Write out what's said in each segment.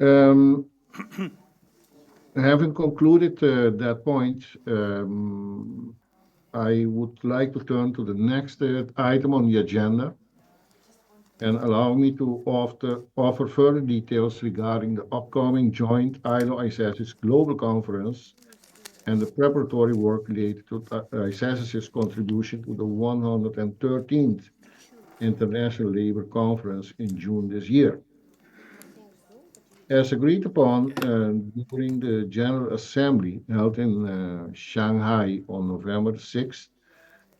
Um, Having concluded that point, I would like to turn to the next item on the agenda and allow me to offer further details regarding the upcoming joint ILO-ICESIS Global Conference and the preparatory work related to ICESIS's contribution to the 113th International Labour Conference in June this year. As agreed upon during the General Assembly held in Shanghai on November 6th,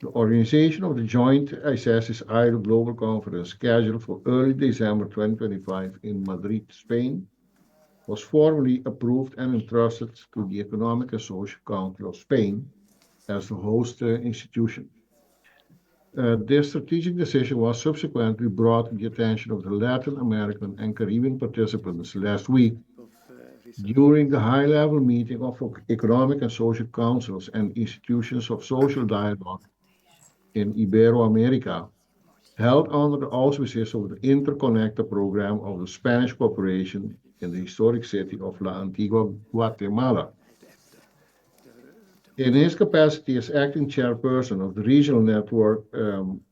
the organization of the joint ICESIS ILO Global Conference scheduled for early December 2025 in Madrid, Spain, was formally approved and entrusted to the Economic and Social Council of Spain as the host institution. This strategic decision was subsequently brought to the attention of the Latin American and Caribbean participants last week during the high-level meeting of Economic and Social Councils and Institutions of Social Dialogue in Iberoamerica, held under the auspices of the Interconnector program of the Spanish Corporation in the historic city of La Antigua, Guatemala. In his capacity as acting chairperson of the Regional Network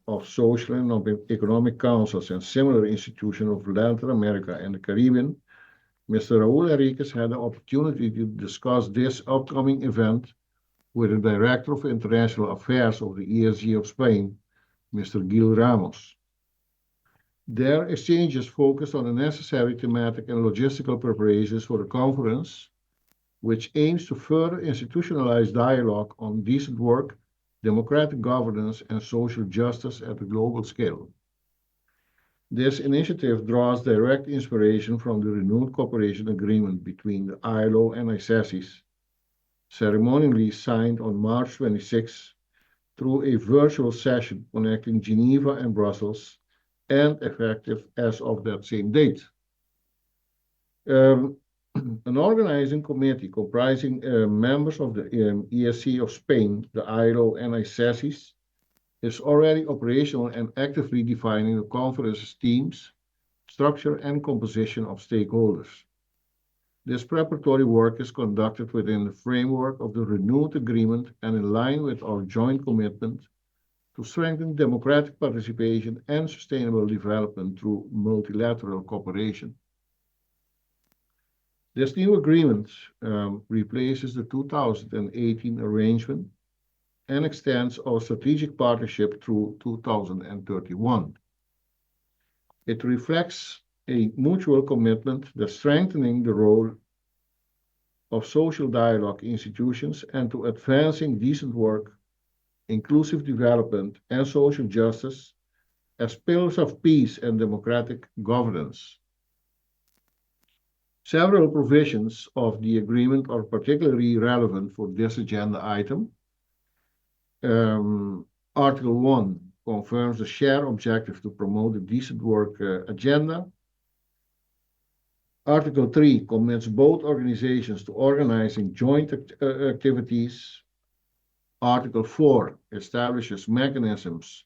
of Social and Economic Councils and similar institutions of Latin America and the Caribbean, Mr. Raúl Enriquez had the opportunity to discuss this upcoming event with the Director of International Affairs of the ESG of Spain, Mr. Gil Ramos. Their exchanges focused on the necessary thematic and logistical preparations for the conference, which aims to further institutionalize dialogue on decent work, democratic governance, and social justice at a global scale. This initiative draws direct inspiration from the renewed cooperation agreement between the ILO and ICESIS, ceremonially signed on March 26 through a virtual session connecting Geneva and Brussels, and effective as of that same date. An organizing committee comprising members of the ESC of Spain, the ILO, and ICESIS is already operational and actively defining the conference's themes, structure, and composition of stakeholders. This preparatory work is conducted within the framework of the renewed agreement and in line with our joint commitment to strengthen democratic participation and sustainable development through multilateral cooperation. This new agreement replaces the 2018 arrangement and extends our strategic partnership through 2031. It reflects a mutual commitment to strengthening the role of social dialogue institutions and to advancing decent work, inclusive development, and social justice as pillars of peace and democratic governance. Several provisions of the agreement are particularly relevant for this agenda item. Article 1 confirms the shared objective to promote a decent work agenda. Article 3 commits both organizations to organizing joint activities. Article 4 establishes mechanisms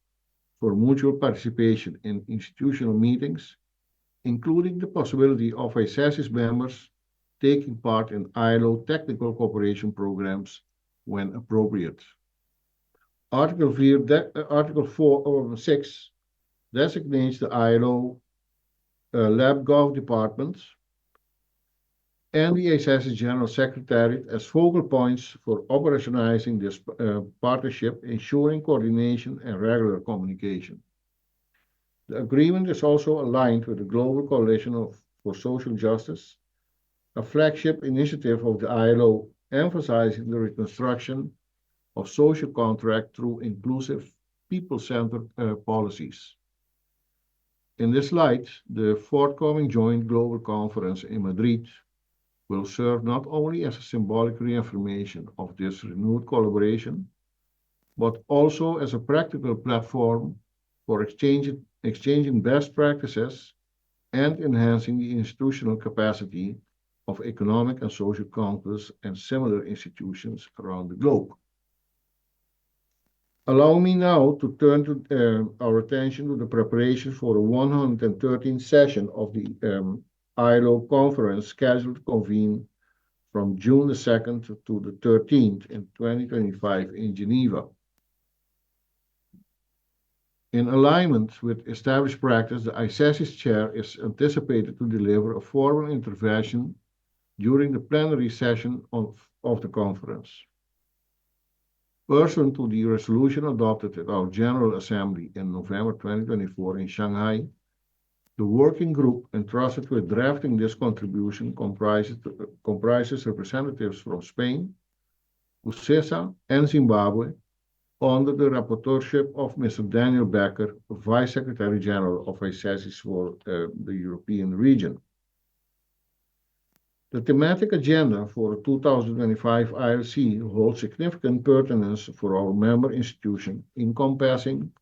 for mutual participation in institutional meetings, including the possibility of ICESIS members taking part in ILO technical cooperation programs when appropriate. Article 6 designates the ILO LabGov department and the ICESIS General Secretariat as focal points for operationalizing this partnership, ensuring coordination and regular communication. The agreement is also aligned with the Global Coalition for Social Justice, a flagship initiative of the ILO emphasizing the reconstruction of social contract through inclusive, people-centered policies. In this light, the forthcoming joint global conference in Madrid will serve not only as a symbolic reaffirmation of this renewed collaboration, but also as a practical platform for exchanging best practices and enhancing the institutional capacity of economic and social councils and similar institutions around the globe. Allow me now to turn our attention to the preparation for the 113th session of the ILO conference scheduled to convene from June the 2nd to the 13th in 2025 in Geneva. In alignment with established practice, the ICESIS chair is anticipated to deliver a formal intervention during the plenary session of the conference. Pursuant to the resolution adopted at our General Assembly in November 2024 in Shanghai, the working group entrusted with drafting this contribution comprises representatives from Spain, UCESA, and Zimbabwe, under the rapporteurship of Mr. Daniel Becker, Vice Secretary General of ICESIS for the European region. The thematic agenda for the 2025 ILC holds significant pertinence for our member institution, encompassing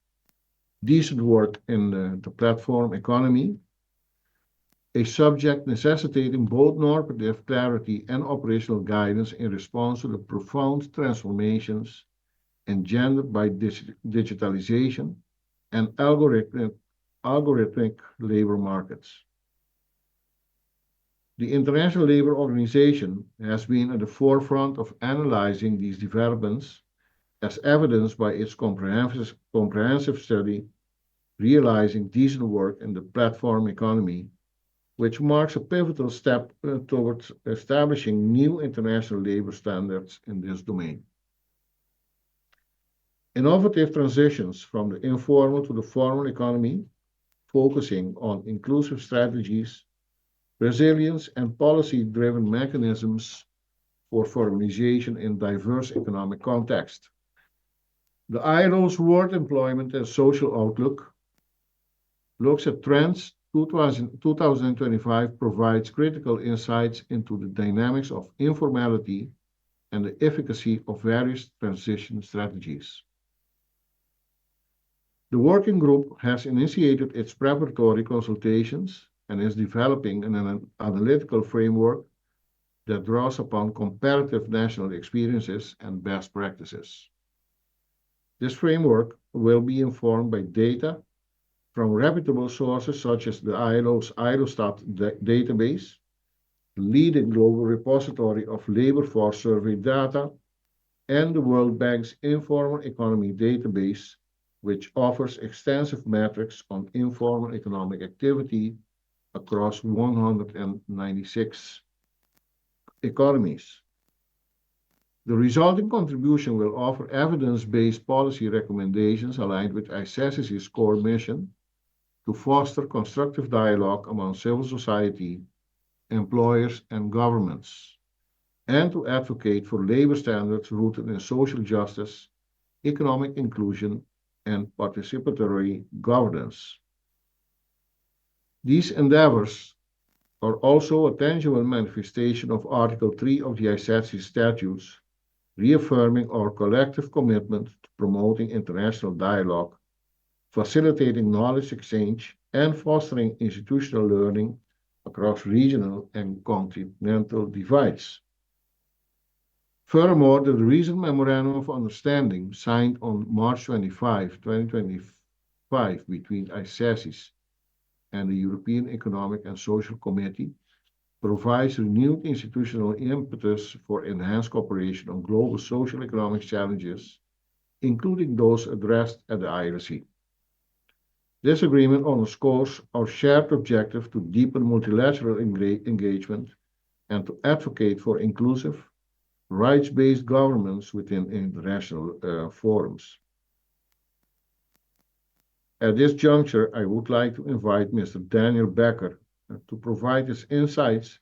decent work in the platform economy, a subject necessitating both normative clarity and operational guidance in response to the profound transformations engendered by digitalization and algorithmic labor markets. The International Labour Organization has been at the forefront of analyzing these developments, as evidenced by its comprehensive study, Realizing Decent Work in the Platform Economy, which marks a pivotal step towards establishing new international labour standards in this domain. Innovative transitions from the informal to the formal economy, focusing on inclusive strategies, resilience, and policy-driven mechanisms for formalization in diverse economic contexts. The ILO's World Employment and Social Outlook looks at trends. 2025 provides critical insights into the dynamics of informality and the efficacy of various transition strategies. The working group has initiated its preparatory consultations and is developing an analytical framework that draws upon comparative national experiences and best practices. This framework will be informed by data from reputable sources such as the ILO's ILOstat database, the leading global repository of labor force survey data, and the World Bank's Informal Economy database, which offers extensive metrics on informal economic activity across 196 economies. The resulting contribution will offer evidence-based policy recommendations aligned with ICESIS's core mission to foster constructive dialogue among civil society, employers, and governments, and to advocate for labor standards rooted in social justice, economic inclusion, and participatory governance. These endeavors are also a tangible manifestation of Article 3 of the ICESIS statutes, reaffirming our collective commitment to promoting international dialogue, facilitating knowledge exchange, and fostering institutional learning across regional and continental divides. Furthermore, the recent Memorandum of Understanding signed on March 25, 2025 between ICESIS and the European Economic and Social Committee provides renewed institutional impetus for enhanced cooperation on global social economic challenges, including those addressed at the ILC. This agreement underscores our shared objective to deepen multilateral engagement and to advocate for inclusive, rights-based governance within international forums. At this juncture, I would like to invite Mr. Daniel Becker to provide his insights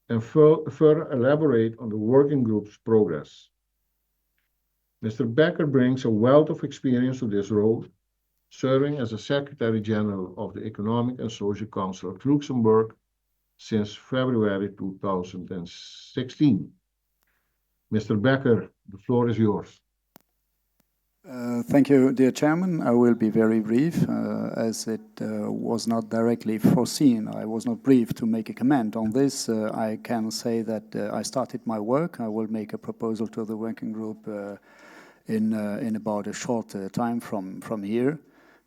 and further elaborate on the working group's progress. Mr. Becker brings a wealth of experience to this role, serving as the Secretary General of the Economic and Social Council of Luxembourg since February 2016. Mr. Becker, the floor is yours. Thank you, dear Chairman. I will be very brief, as it was not directly foreseen. I was not briefed to make a comment on this. I can say that I started my work. I will make a proposal to the working group in about a short time from here,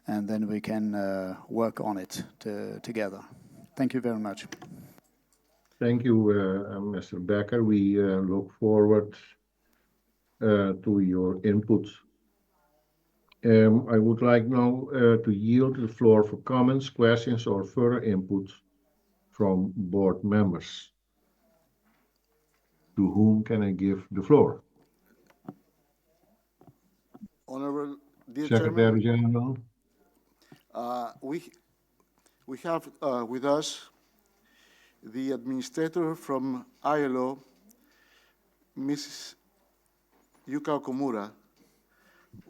and then we can work on it together. Thank you very much. Thank you, Mr. Becker. We look forward to your input. I would like now to yield the floor for comments, questions, or further input from board members. To whom can I give the floor? Honorable dear Secretary Chairman, General. we have with us the administrator from ILO, Mrs. Yuka Okumura,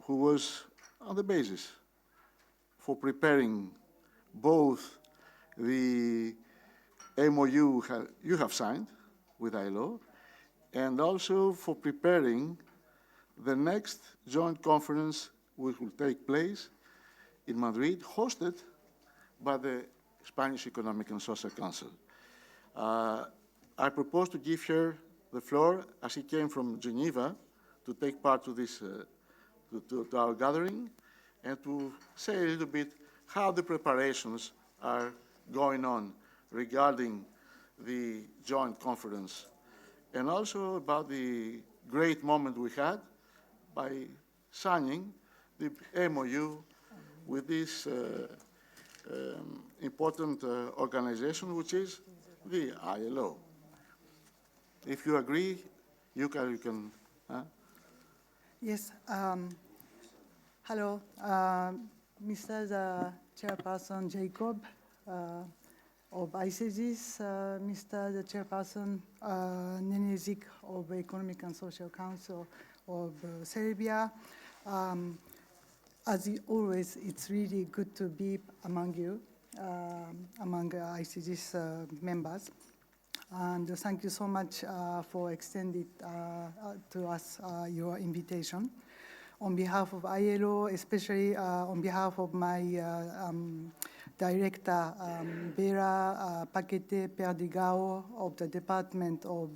who was on the basis for preparing both the MOU you have signed with ILO and also for preparing the next joint conference which will take place in Madrid, hosted by the Spanish Economic and Social Council. I propose to give her the floor as she came from Geneva to take part to this, to our gathering and to say a little bit how the preparations are going on regarding the joint conference and also about the great moment we had by signing the MOU with this important organization, which is the ILO. If you agree, you can. Yes. Hello, Mr. Chairperson Jacob of ICGs, Mr. Chairperson Nenezic of Economic and Social Council of Serbia. As always, it's really good to be among you, among ICG's members. And thank you so much for extending to us your invitation. On behalf of ILO, especially on behalf of my director, Vera Paquete Perdigao of the Department of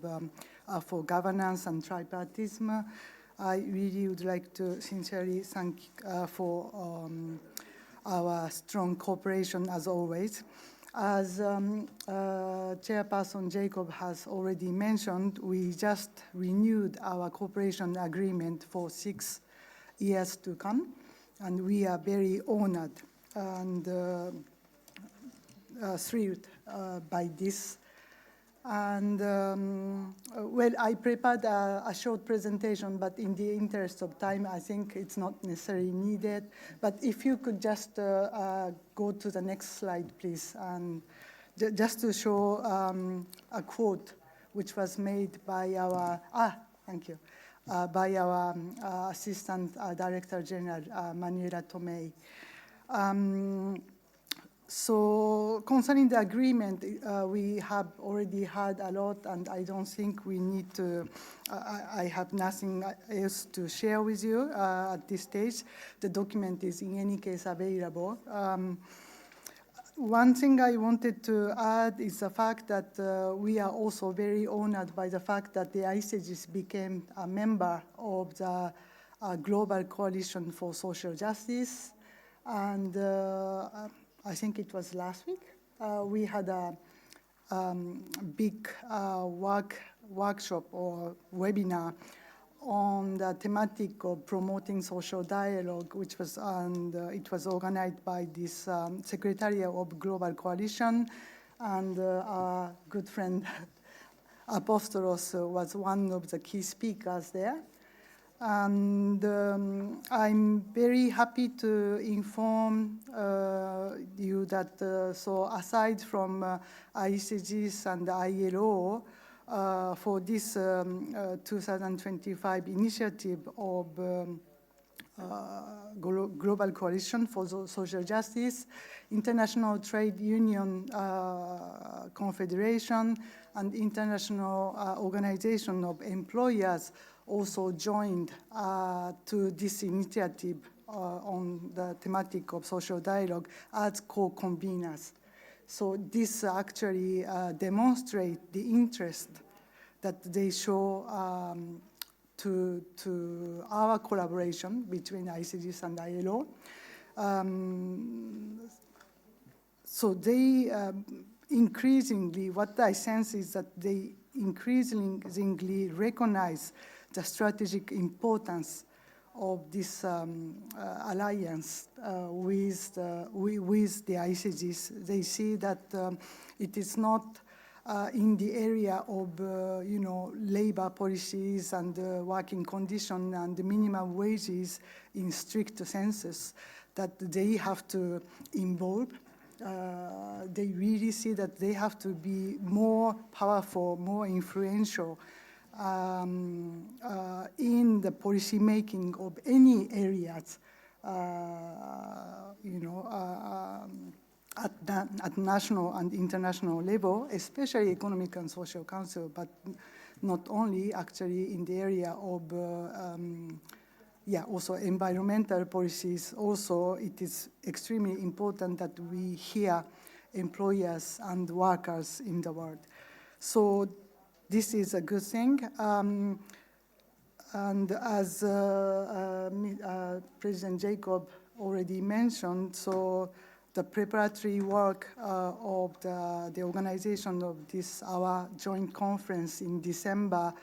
for Governance and Tripartism, I really would like to sincerely thank for our strong cooperation as always. As Chairperson Jacob has already mentioned, we just renewed our cooperation agreement for 6 years to come, and we are very honored and thrilled by this. And well, I prepared a short presentation, but in the interest of time, I think it's not necessarily needed. But if you could just go to the next slide, please, and just to show a quote which was made by our, thank you, by our Assistant Director General, Manuela Tomei. So concerning the agreement, we have already had a lot, and I don't think we need to, I have nothing else to share with you at this stage. The document is in any case available. One thing I wanted to add is the fact that we are also very honored by the fact that the ICGs became a member of the Global Coalition for Social Justice. And I think it was last week, we had a big workshop or webinar on the thematic of promoting social dialogue, which was, and it was organized by this Secretariat of Global Coalition, and our good friend Apostolos was one of the key speakers there. And I'm very happy to inform you that, so aside from ICGs and ILO, for this 2025 initiative of Global Coalition for Social Justice, International Trade Union Confederation, and International Organization of Employers also joined to this initiative on the thematic of social dialogue as co-conveners. So this actually demonstrates the interest that they show to our collaboration between ICGs and ILO. So they, increasingly, what I sense is that they increasingly recognize the strategic importance of this alliance with the ICGs. They see that it is not in the area of labor policies and working condition and the minimum wages in strict senses that they have to involve. They really see that they have to be more powerful, more influential in the policy making of any areas, at national and international level, especially Economic and Social Council, but not only actually in the area of also environmental policies. Also, it is extremely important that we hear employers and workers in the world. So this is a good thing. And as President Jacob already mentioned, so the preparatory work of the organization of our joint conference in December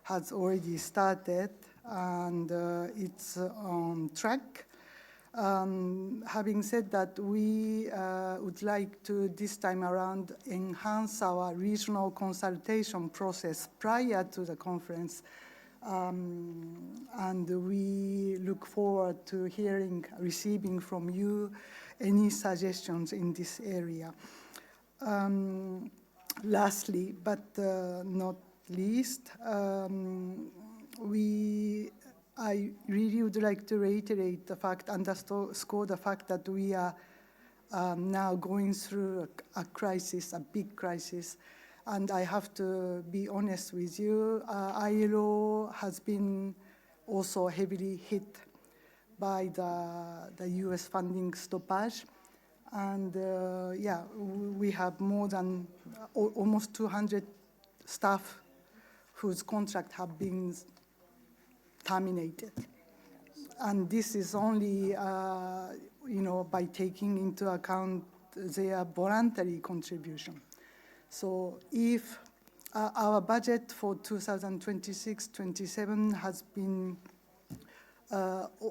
has already started, and it's on track. Having said that, we would like to, this time around, enhance our regional consultation process prior to the conference. And we look forward to receiving from you any suggestions in this area. Lastly, but not least, I really would like to reiterate the fact, underscore the fact that we are now going through a crisis, a big crisis. And I have to be honest with you, ILO has been also heavily hit by the US funding stoppage. And we have more than almost 200 staff whose contract have been terminated. And this is only, by taking into account their voluntary contribution. So if our budget for 2026-27 has been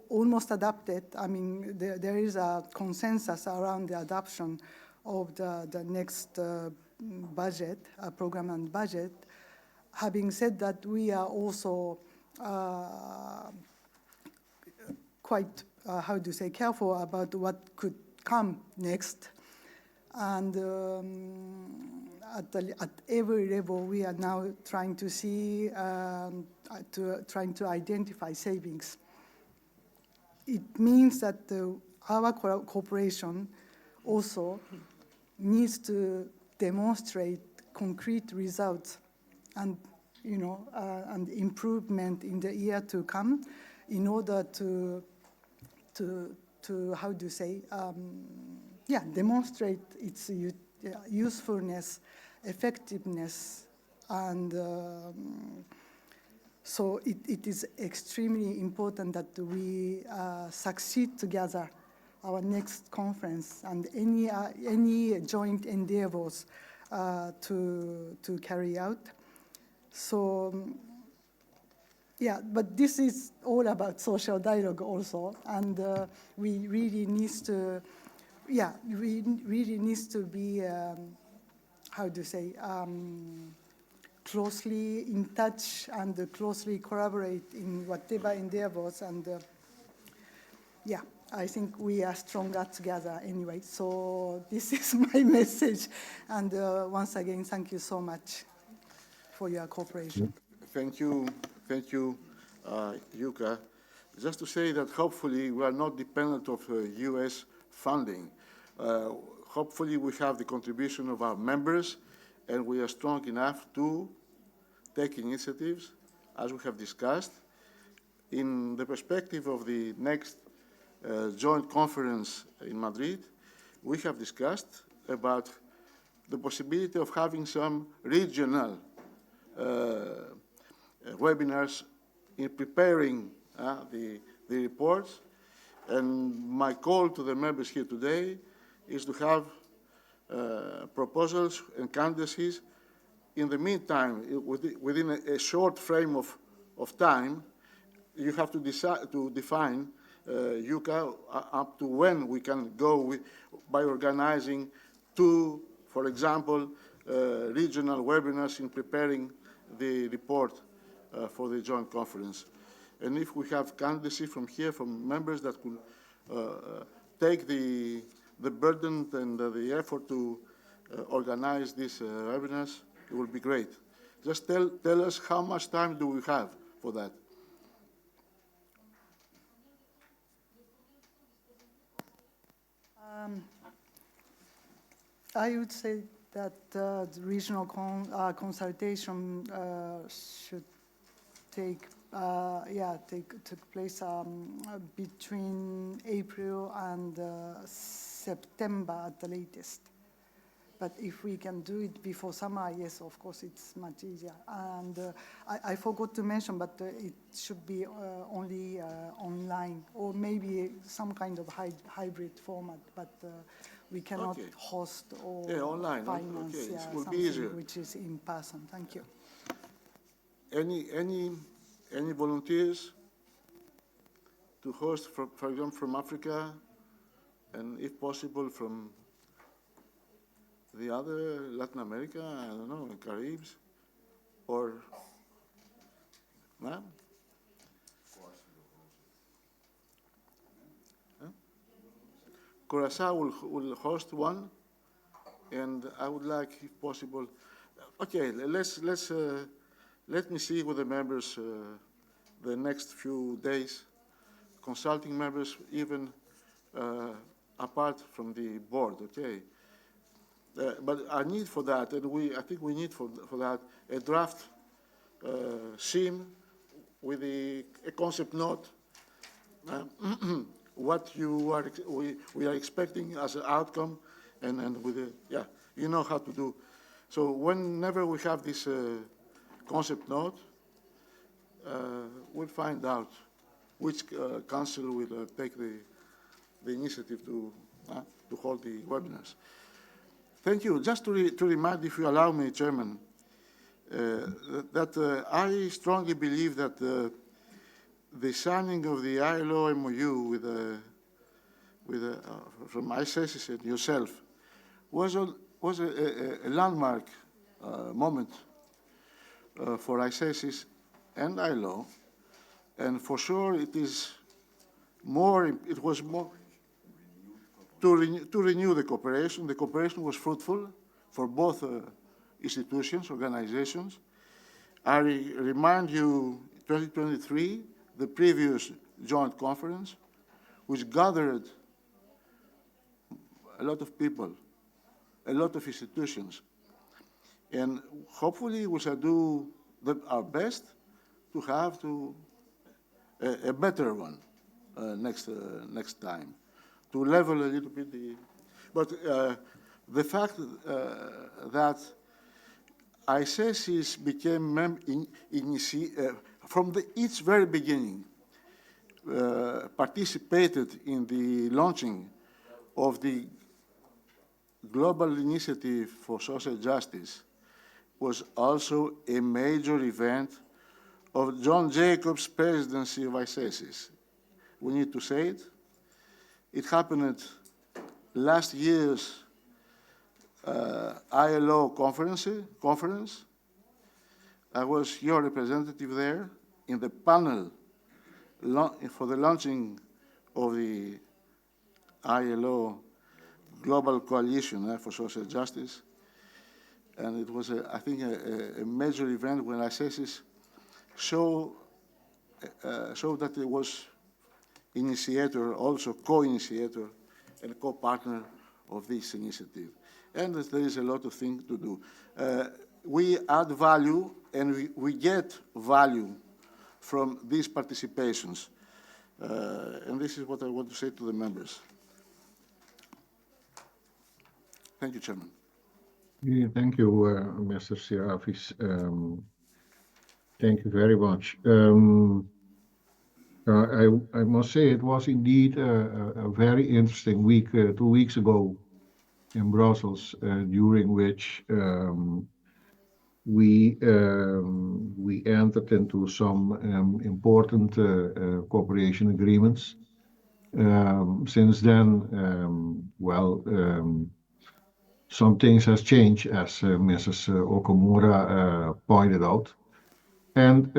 almost adopted, I mean, there is a consensus around the adoption of the next budget, program and budget. Having said that, we are also quite, careful about what could come next. And at every level, we are now trying to see, trying to identify savings. It means that our cooperation also needs to demonstrate concrete results and and improvement in the year to come, in order to demonstrate its usefulness, effectiveness, and so it is extremely important that we succeed together our next conference and any joint endeavors to carry out. So, but this is all about social dialogue also, and we really needs to, be, closely in touch and closely collaborate in whatever endeavors, and I think we are stronger together anyway. So this is my message, and once again, thank you so much for your cooperation. Thank you, Yuka. Just to say that hopefully we are not dependent of US funding. Hopefully we have the contribution of our members, and we are strong enough to take initiatives, as we have discussed. In the perspective of the next joint conference in Madrid, we have discussed about the possibility of having some regional webinars in preparing the reports. And my call to the members here today is to have proposals and candidacies. In the meantime, within a short frame of time, you have to decide to define UCA up to when we can go by organizing two, for example, regional webinars in preparing the report for the joint conference. And if we have candidacy from here, from members that could take the burden and the effort to organize these webinars, it will be great. Just tell us how much time do we have for that. I would say that the regional consultation should take place between April and September at the latest. But if we can do it before summer, yes, of course, it's much easier. And I forgot to mention, but it should be only online, or maybe some kind of hybrid format, but we cannot host or online, finance it will be something easier. which is in person. Thank you. Any volunteers to host, for example, from Africa, and if possible from the other Latin America, I don't know, Caribs, or ma'am? Curacao will host one, and I would like, if possible, okay, let me see with the members the next few days, consulting members, even apart from the board, okay? But I need for that, and I think we need for that a draft SIM with a concept note, what we are expecting as an outcome, and with you know how to do. So whenever we have this concept note, we'll find out which council will take the initiative to hold the webinars. Thank you. Just to remind, if you allow me, Chairman, that I strongly believe that the signing of the ILO MOU from ICESIS and yourself was a landmark moment for ICESIS and ILO, and for sure it was more to renew the cooperation. The cooperation was fruitful for both institutions, organizations. I remind you, 2023, the previous joint conference, which gathered a lot of people, a lot of institutions, and hopefully we shall do our best to have a better one next time, to level a little bit but the fact that ICESIS became from its very beginning, participated in the launching of the Global Initiative for Social Justice, was also a major event of John Jacobs' presidency of ICESIS. We need to say it. It happened at last year's ILO conference. I was your representative there in the panel for the launching of the ILO Global Coalition for Social Justice. And it was, I think, a major event when ICESIS showed that it was initiator, also co-initiator and co-partner of this initiative. And there is a lot of things to do. We add value, and we get value from these participations. And this is what I want to say to the members. Thank you, Chairman. Yeah, thank you, Mr. Sirafis. Thank you very much. I must say it was indeed a very interesting week, 2 weeks ago, in Brussels, during which we entered into some important cooperation agreements. Since then, some things has changed, as Mrs. Okamura pointed out, and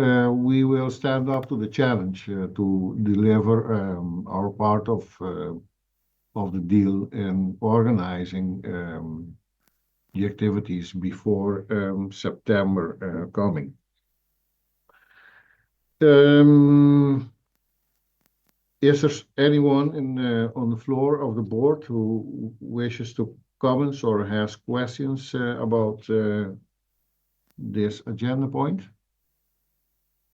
we will stand up to the challenge to deliver our part of the deal in organizing the activities before September coming. Is there anyone on the floor of the board who wishes to comment or has questions about this agenda point?